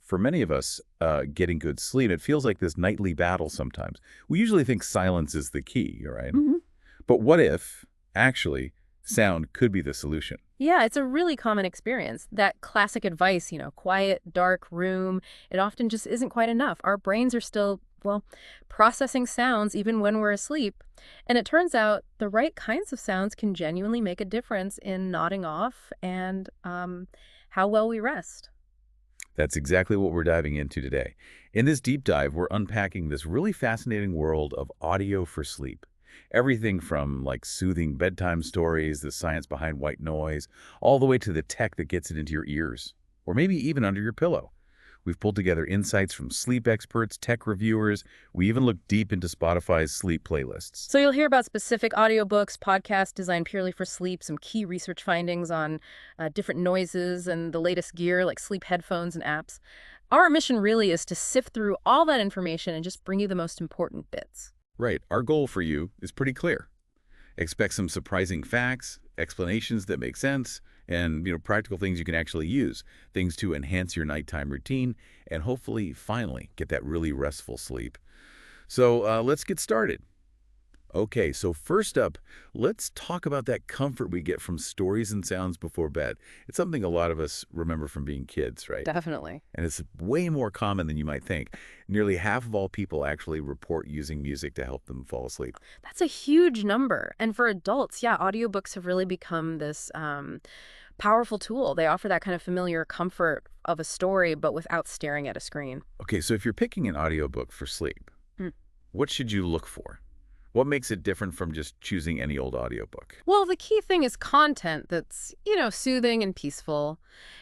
For many of us, getting good sleep, it feels like this nightly battle sometimes. We usually think silence is the key, right? hmm But what if, actually, sound could be the solution? Yeah, it's a really common experience. That classic advice, quiet, dark room, it often just isn't quite enough. Our brains are still, well, processing sounds even when we're asleep. And it turns out the right kinds of sounds can genuinely make a difference in nodding off and how well we rest. That's exactly what we're diving into today. In this deep dive, we're unpacking this really fascinating world of audio for sleep. Everything from like soothing bedtime stories, the science behind white noise, all the way to the tech that gets it into your ears, or maybe even under your pillow. We've pulled together insights from sleep experts, tech reviewers. We even looked deep into Spotify's sleep playlists. So you'll hear about specific audiobooks, podcasts designed purely for sleep, some key research findings on different noises and the latest gear like sleep headphones and apps. Our mission really is to sift through all that information and just bring you the most important bits. Right, our goal for you is pretty clear. Expect some surprising facts, explanations that make sense, and practical things you can actually use, things to enhance your nighttime routine, and hopefully, finally, get that really restful sleep. So let's get started. Okay, so first up, let's talk about that comfort we get from stories and sounds before bed. It's something a lot of us remember from being kids, right? Definitely. And it's way more common than you might think. Nearly half of all people actually report using music to help them fall asleep. That's a huge number. And for adults, yeah, audiobooks have really become this powerful tool. They offer that kind of familiar comfort of a story, but without staring at a screen. Okay, so if you're picking an audiobook for sleep, what should you look for? What makes it different from just choosing any old audiobook? Well, the key thing is content that's, soothing and peaceful.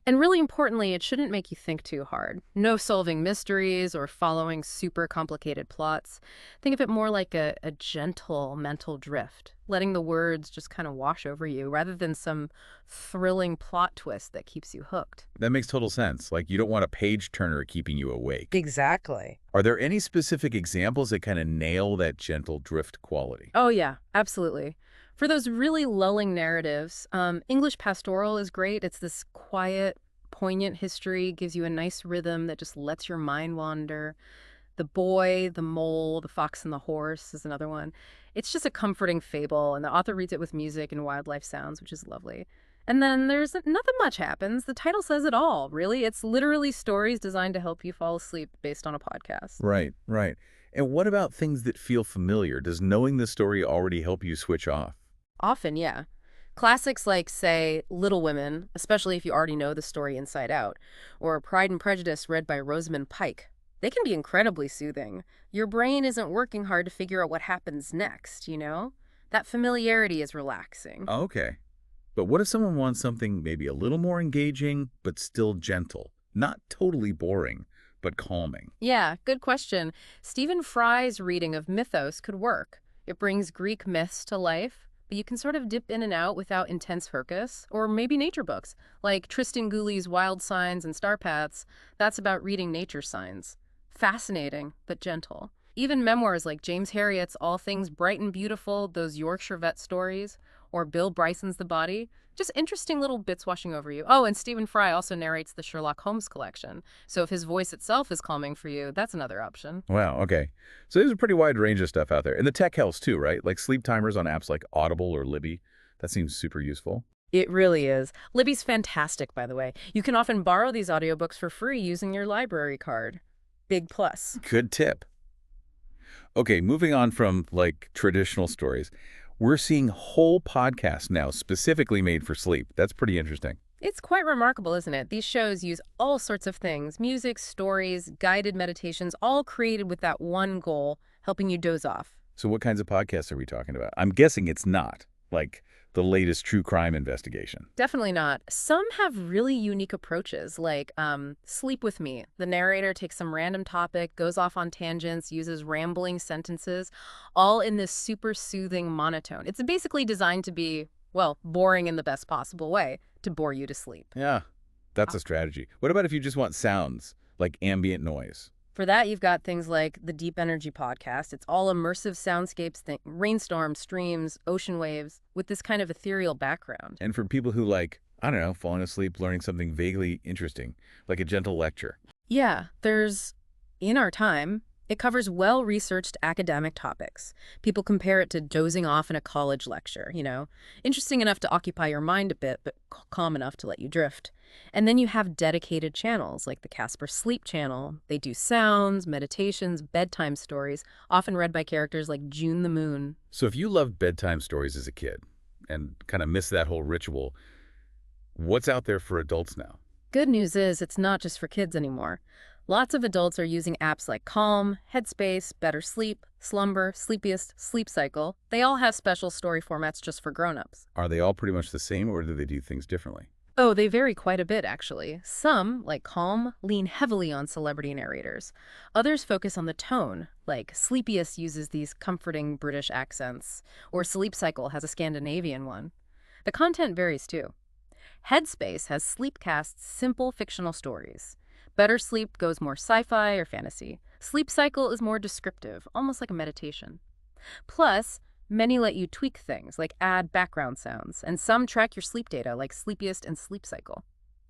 And really importantly, it shouldn't make you think too hard. No solving mysteries or following super complicated plots. Think of it more like a gentle mental drift, letting the words just kind of wash over you rather than some thrilling plot twist that keeps you hooked. That makes total sense. Like, you don't want a page turner keeping you awake. Exactly. Are there any specific examples that kind of nail that gentle drift quality? Oh, yeah, absolutely. For those really lulling narratives, English pastoral is great. It's this quiet, poignant history, gives you a nice rhythm that just lets your mind wander. The Boy, the Mole, the Fox and the Horse is another one. It's just a comforting fable, and the author reads it with music and wildlife sounds, which is lovely. And then there's nothing much happens. The title says it all, really. It's literally stories designed to help you fall asleep based on a podcast. Right, right. And what about things that feel familiar? Does knowing the story already help you switch off? Often, yeah. Classics like, say, Little Women, especially if you already know the story inside out, or Pride and Prejudice read by Rosamund Pike. They can be incredibly soothing. Your brain isn't working hard to figure out what happens next? That familiarity is relaxing. Okay. But what if someone wants something maybe a little more engaging, but still gentle? Not totally boring, but calming. Yeah, good question. Stephen Fry's reading of Mythos could work. It brings Greek myths to life, but you can sort of dip in and out without intense focus. Or maybe nature books, like Tristan Gooley's Wild Signs and Star Paths. That's about reading nature signs. Fascinating, but gentle. Even memoirs like James Herriot's All Things Bright and Beautiful, those Yorkshire vet stories, or Bill Bryson's The Body. Just interesting little bits washing over you. Oh, and Stephen Fry also narrates the Sherlock Holmes collection. So if his voice itself is calming for you, that's another option. Wow, okay. So there's a pretty wide range of stuff out there. And the tech helps too, right? Like sleep timers on apps like Audible or Libby. That seems super useful. It really is. Libby's fantastic, by the way. You can often borrow these audiobooks for free using your library card. Big plus. Good tip. Okay, moving on from like traditional stories. We're seeing whole podcasts now specifically made for sleep. That's pretty interesting. It's quite remarkable, isn't it? These shows use all sorts of things, music, stories, guided meditations, all created with that one goal, helping you doze off. So what kinds of podcasts are we talking about? I'm guessing it's not like the latest true crime investigation. Definitely not. Some have really unique approaches, like Sleep With Me. The narrator takes some random topic, goes off on tangents, uses rambling sentences, all in this super soothing monotone. It's basically designed to be, well, boring in the best possible way, to bore you to sleep. Yeah, that's a strategy. What about if you just want sounds, like ambient noise? For that, you've got things like the Deep Energy podcast. It's all immersive soundscapes, rainstorms, streams, ocean waves, with this kind of ethereal background. And for people who like, I don't know, falling asleep, learning something vaguely interesting, like a gentle lecture. Yeah, there's In Our Time. It covers well-researched academic topics. People compare it to dozing off in a college lecture. Interesting enough to occupy your mind a bit, but calm enough to let you drift. And then you have dedicated channels like the Casper Sleep Channel. They do sounds, meditations, bedtime stories, often read by characters like June the Moon. So if you loved bedtime stories as a kid and kind of missed that whole ritual, what's out there for adults now? Good news is it's not just for kids anymore. Lots of adults are using apps like Calm, Headspace, Better Sleep, Slumber, Sleepiest, Sleep Cycle. They all have special story formats just for grown-ups. Are they all pretty much the same, or do they do things differently? Oh, they vary quite a bit, actually. Some, like Calm, lean heavily on celebrity narrators. Others focus on the tone, like Sleepiest uses these comforting British accents, or Sleep Cycle has a Scandinavian one. The content varies too. Headspace has Sleepcast's simple fictional stories. Better Sleep goes more sci-fi or fantasy. Sleep Cycle is more descriptive, almost like a meditation. Plus, many let you tweak things, like add background sounds, and some track your sleep data, like Sleepiest and Sleep Cycle.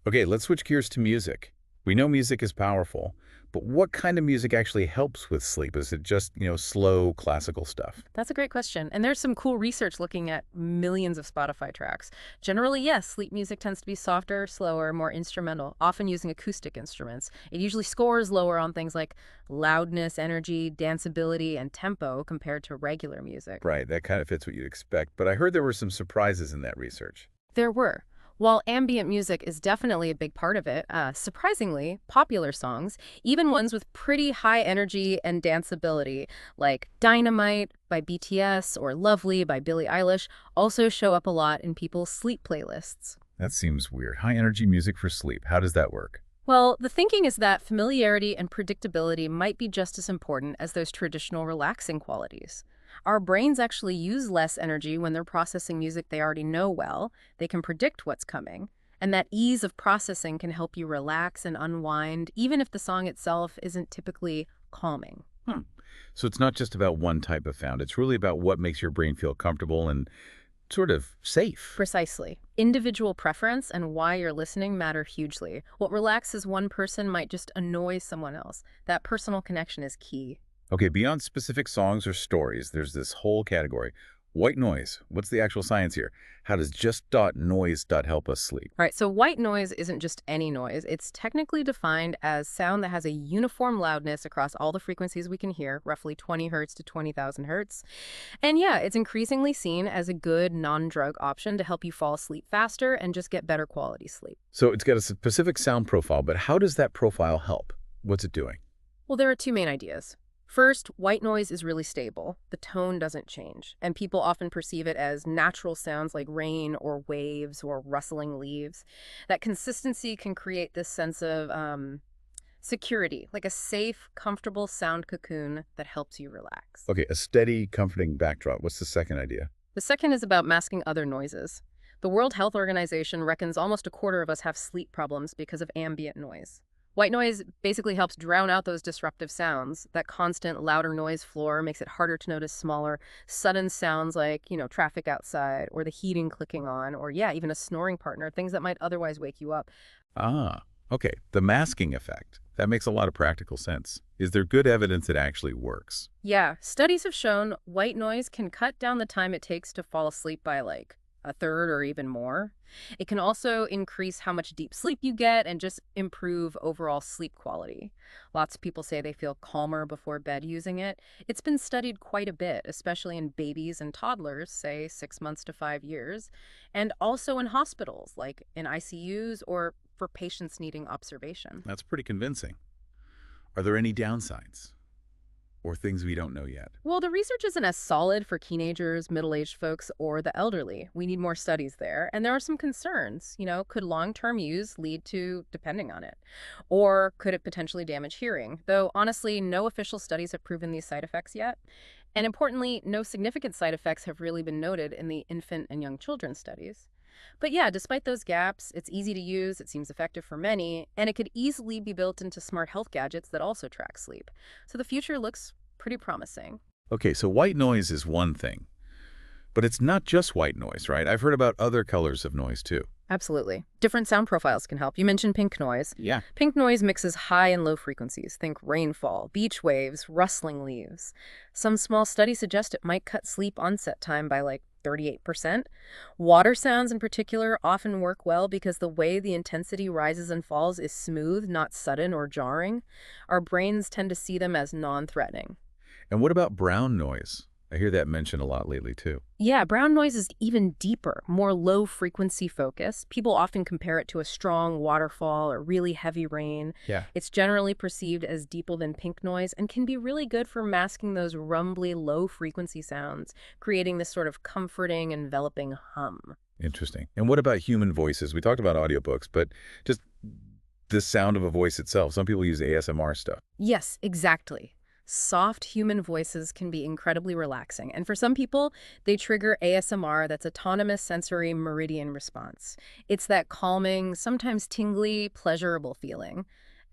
Okay, let's switch gears to music. We know music is powerful, but what kind of music actually helps with sleep? Is it just, slow classical stuff? That's a great question. And there's some cool research looking at millions of Spotify tracks. Generally, yes, sleep music tends to be softer, slower, more instrumental, often using acoustic instruments. It usually scores lower on things like loudness, energy, danceability, and tempo compared to regular music. Right, that kind of fits what you'd expect, but I heard there were some surprises in that research. There were. While ambient music is definitely a big part of it, surprisingly, popular songs, even ones with pretty high energy and danceability, like Dynamite by BTS or Lovely by Billie Eilish, also show up a lot in people's sleep playlists. That seems weird. High energy music for sleep. How does that work? Well, the thinking is that familiarity and predictability might be just as important as those traditional relaxing qualities. Our brains actually use less energy when they're processing music they already know well. They can predict what's coming. And that ease of processing can help you relax and unwind, even if the song itself isn't typically calming. Hmm. So it's not just about one type of sound. It's really about what makes your brain feel comfortable and sort of safe. Precisely. Individual preference and why you're listening matter hugely. What relaxes one person might just annoy someone else. That personal connection is key. Okay, beyond specific songs or stories, there's this whole category. White noise. What's the actual science here? How does just dot noise dot help us sleep? All right, so white noise isn't just any noise. It's technically defined as sound that has a uniform loudness across all the frequencies we can hear, roughly 20 hertz to 20,000 hertz. And yeah, it's increasingly seen as a good non-drug option to help you fall asleep faster and just get better quality sleep. So it's got a specific sound profile, but how does that profile help? What's it doing? Well, there are two main ideas. First, white noise is really stable. The tone doesn't change, and people often perceive it as natural sounds like rain or waves or rustling leaves. That consistency can create this sense of security, like a safe, comfortable sound cocoon that helps you relax. Okay, a steady, comforting backdrop. What's the second idea? The second is about masking other noises. The World Health Organization reckons almost a quarter of us have sleep problems because of ambient noise. White noise basically helps drown out those disruptive sounds. That constant, louder noise floor makes it harder to notice smaller, sudden sounds like, traffic outside, or the heating clicking on, or yeah, even a snoring partner, things that might otherwise wake you up. Ah, okay. The masking effect. That makes a lot of practical sense. Is there good evidence it actually works? Yeah, studies have shown white noise can cut down the time it takes to fall asleep by like a third or even more. It can also increase how much deep sleep you get and just improve overall sleep quality. Lots of people say they feel calmer before bed using it. It's been studied quite a bit, especially in babies and toddlers, say 6 months to 5 years, and also in hospitals, like in ICUs or for patients needing observation. That's pretty convincing. Are there any downsides? Or things we don't know yet? Well, the research isn't as solid for teenagers, middle-aged folks, or the elderly. We need more studies there. And there are some concerns. Could long-term use lead to, depending on it, or could it potentially damage hearing? Though, honestly, no official studies have proven these side effects yet. And importantly, no significant side effects have really been noted in the infant and young children studies. But yeah, despite those gaps, it's easy to use, it seems effective for many, and it could easily be built into smart health gadgets that also track sleep. So the future looks pretty promising. Okay, so white noise is one thing. But it's not just white noise, right? I've heard about other colors of noise too. Absolutely. Different sound profiles can help. You mentioned pink noise. Yeah. Pink noise mixes high and low frequencies. Think rainfall, beach waves, rustling leaves. Some small studies suggest it might cut sleep onset time by like 38%. Water sounds in particular often work well because the way the intensity rises and falls is smooth, not sudden or jarring. Our brains tend to see them as non-threatening. And what about brown noise? I hear that mentioned a lot lately, too. Yeah, brown noise is even deeper, more low frequency focus. People often compare it to a strong waterfall or really heavy rain. Yeah. It's generally perceived as deeper than pink noise and can be really good for masking those rumbly, low frequency sounds, creating this sort of comforting, enveloping hum. Interesting. And what about human voices? We talked about audiobooks, but just the sound of a voice itself. Some people use ASMR stuff. Yes, exactly. Soft human voices can be incredibly relaxing, and for some people, they trigger ASMR, that's autonomous sensory meridian response. It's that calming, sometimes tingly, pleasurable feeling.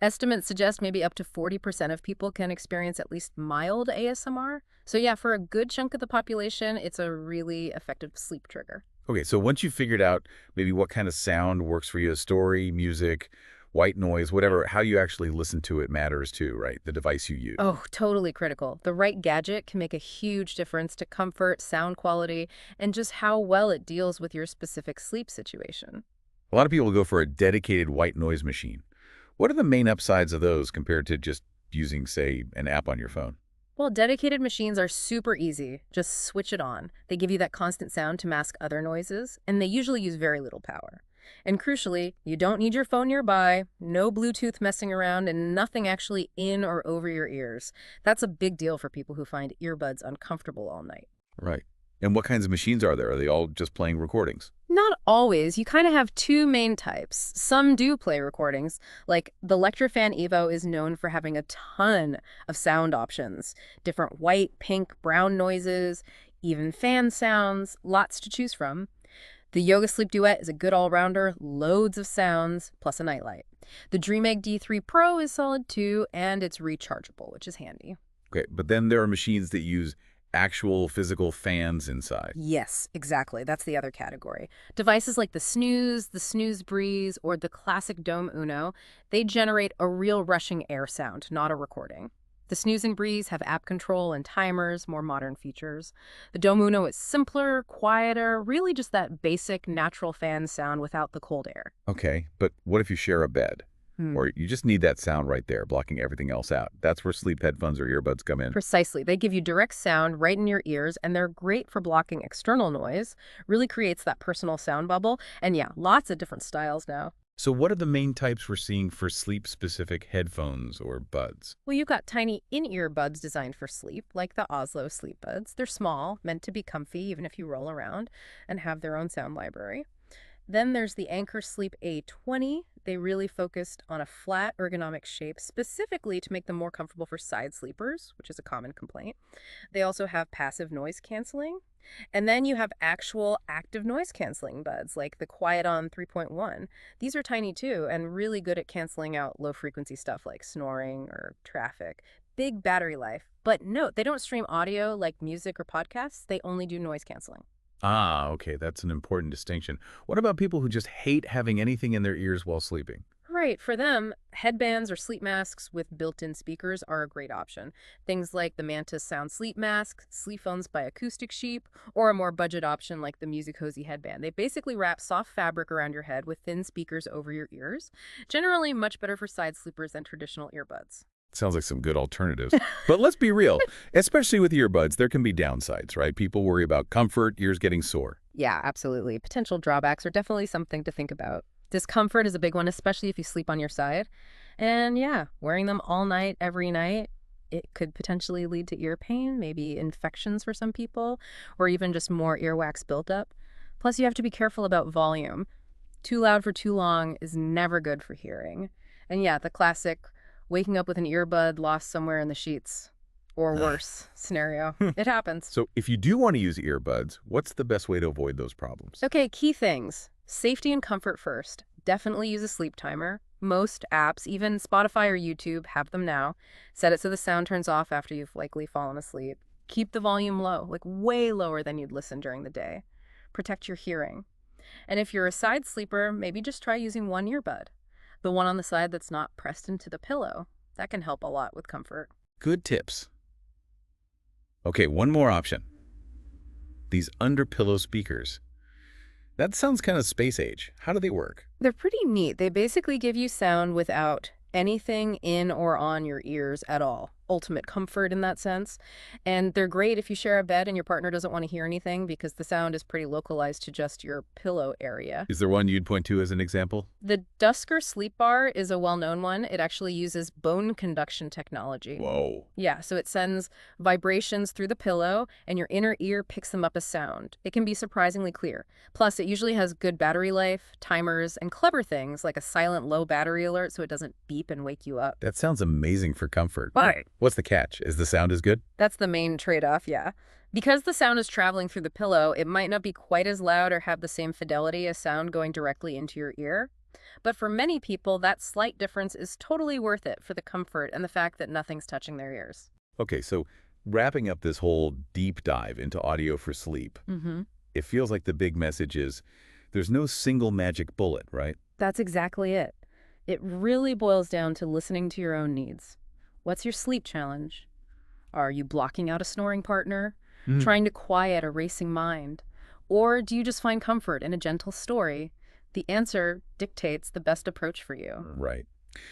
Estimates suggest maybe up to 40% of people can experience at least mild ASMR. So yeah, for a good chunk of the population, it's a really effective sleep trigger. Okay, so once you've figured out maybe what kind of sound works for you, story, music, white noise, whatever, how you actually listen to it matters too, right? The device you use. Oh, totally critical. The right gadget can make a huge difference to comfort, sound quality, and just how well it deals with your specific sleep situation. A lot of people go for a dedicated white noise machine. What are the main upsides of those compared to just using, say, an app on your phone? Well, dedicated machines are super easy. Just switch it on. They give you that constant sound to mask other noises, and they usually use very little power. And crucially, you don't need your phone nearby, no Bluetooth messing around, and nothing actually in or over your ears. That's a big deal for people who find earbuds uncomfortable all night. Right. And what kinds of machines are there? Are they all just playing recordings? Not always. You kind of have two main types. Some do play recordings, like the Lectrofan Evo is known for having a ton of sound options, different white, pink, brown noises, even fan sounds, lots to choose from. The Yoga Sleep Duet is a good all-rounder, loads of sounds, plus a nightlight. The DreamEgg D3 Pro is solid too, and it's rechargeable, which is handy. Okay, but then there are machines that use actual physical fans inside. Yes, exactly. That's the other category. Devices like the Snooze Breeze, or the classic Dome Uno, they generate a real rushing air sound, not a recording. The Snooze and Breeze have app control and timers, more modern features. The Dome Uno is simpler, quieter, really just that basic natural fan sound without the cold air. Okay, but what if you share a bed? Or you just need that sound right there, blocking everything else out. That's where sleep headphones or earbuds come in. Precisely. They give you direct sound right in your ears, and they're great for blocking external noise. Really creates that personal sound bubble. And yeah, lots of different styles now. So what are the main types we're seeing for sleep-specific headphones or buds? Well, you've got tiny in-ear buds designed for sleep, like the Oslo Sleep Buds. They're small, meant to be comfy even if you roll around, and have their own sound library. Then there's the Anchor Sleep A20. They really focused on a flat ergonomic shape specifically to make them more comfortable for side sleepers, which is a common complaint. They also have passive noise canceling. And then you have actual active noise canceling buds like the Quiet On 3.1. These are tiny too and really good at canceling out low frequency stuff like snoring or traffic. Big battery life. But note, they don't stream audio like music or podcasts. They only do noise canceling. Ah, okay, that's an important distinction. What about people who just hate having anything in their ears while sleeping? Right, for them, headbands or sleep masks with built-in speakers are a great option. Things like the Mantis Sound Sleep Mask, Sleep Phones by Acoustic Sheep, or a more budget option like the Music Cozy headband. They basically wrap soft fabric around your head with thin speakers over your ears. Generally much better for side sleepers than traditional earbuds. Sounds like some good alternatives. But let's be real, especially with earbuds, there can be downsides, right? People worry about comfort, ears getting sore. Yeah, absolutely. Potential drawbacks are definitely something to think about. Discomfort is a big one, especially if you sleep on your side. And yeah, wearing them all night, every night, it could potentially lead to ear pain, maybe infections for some people, or even just more earwax buildup. Plus, you have to be careful about volume. Too loud for too long is never good for hearing. And yeah, the classic waking up with an earbud lost somewhere in the sheets, or worse scenario. It happens. So if you do want to use earbuds, what's the best way to avoid those problems? Okay, key things. Safety and comfort first. Definitely use a sleep timer. Most apps, even Spotify or YouTube, have them now. Set it so the sound turns off after you've likely fallen asleep. Keep the volume low, like way lower than you'd listen during the day. Protect your hearing. And if you're a side sleeper, maybe just try using one earbud. The one on the side that's not pressed into the pillow. That can help a lot with comfort. Good tips. Okay, one more option. These under-pillow speakers. That sounds kind of space age. How do they work? They're pretty neat. They basically give you sound without anything in or on your ears at all. Ultimate comfort in that sense. And they're great if you share a bed and your partner doesn't want to hear anything because the sound is pretty localized to just your pillow area. Is there one you'd point to as an example? The Dusker Sleep Bar is a well-known one. It actually uses bone conduction technology. Whoa. Yeah, so it sends vibrations through the pillow and your inner ear picks them up as sound. It can be surprisingly clear. Plus, it usually has good battery life, timers, and clever things like a silent low battery alert so it doesn't beep and wake you up. That sounds amazing for comfort. Right. What's the catch? Is the sound as good? That's the main trade-off, yeah. Because the sound is traveling through the pillow, it might not be quite as loud or have the same fidelity as sound going directly into your ear. But for many people, that slight difference is totally worth it for the comfort and the fact that nothing's touching their ears. Okay, so wrapping up this whole deep dive into audio for sleep, it feels like the big message is there's no single magic bullet, right? That's exactly it. It really boils down to listening to your own needs. What's your sleep challenge? Are you blocking out a snoring partner? Trying to quiet a racing mind? Or do you just find comfort in a gentle story? The answer dictates the best approach for you. Right.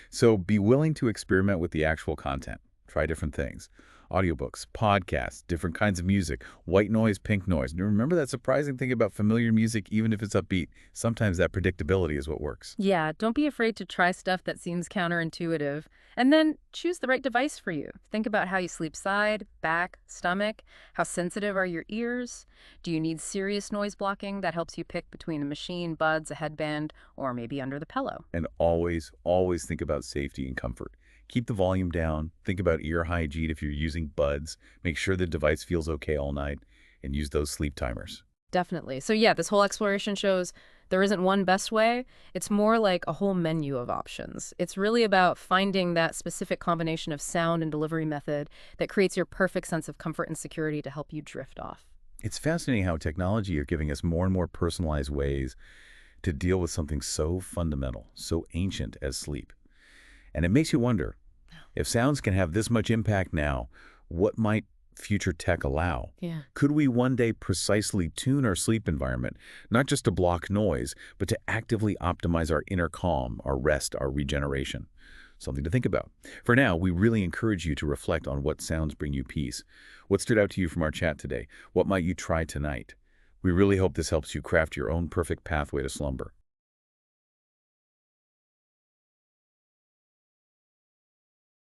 So be willing to experiment with the actual content. Try different things. Audiobooks, podcasts, different kinds of music, white noise, pink noise. And remember that surprising thing about familiar music, even if it's upbeat, sometimes that predictability is what works. Yeah, don't be afraid to try stuff that seems counterintuitive. And then choose the right device for you. Think about how you sleep side, back, stomach. How sensitive are your ears? Do you need serious noise blocking that helps you pick between a machine, buds, a headband, or maybe under the pillow? And always, always think about safety and comfort. Keep the volume down. Think about ear hygiene if you're using buds. Make sure the device feels okay all night, and use those sleep timers. Definitely. So yeah, this whole exploration shows there isn't one best way. It's more like a whole menu of options. It's really about finding that specific combination of sound and delivery method that creates your perfect sense of comfort and security to help you drift off. It's fascinating how technology is giving us more and more personalized ways to deal with something so fundamental, so ancient as sleep. And it makes you wonder, if sounds can have this much impact now, what might future tech allow? Yeah. Could we one day precisely tune our sleep environment, not just to block noise, but to actively optimize our inner calm, our rest, our regeneration? Something to think about. For now, we really encourage you to reflect on what sounds bring you peace. What stood out to you from our chat today? What might you try tonight? We really hope this helps you craft your own perfect pathway to slumber.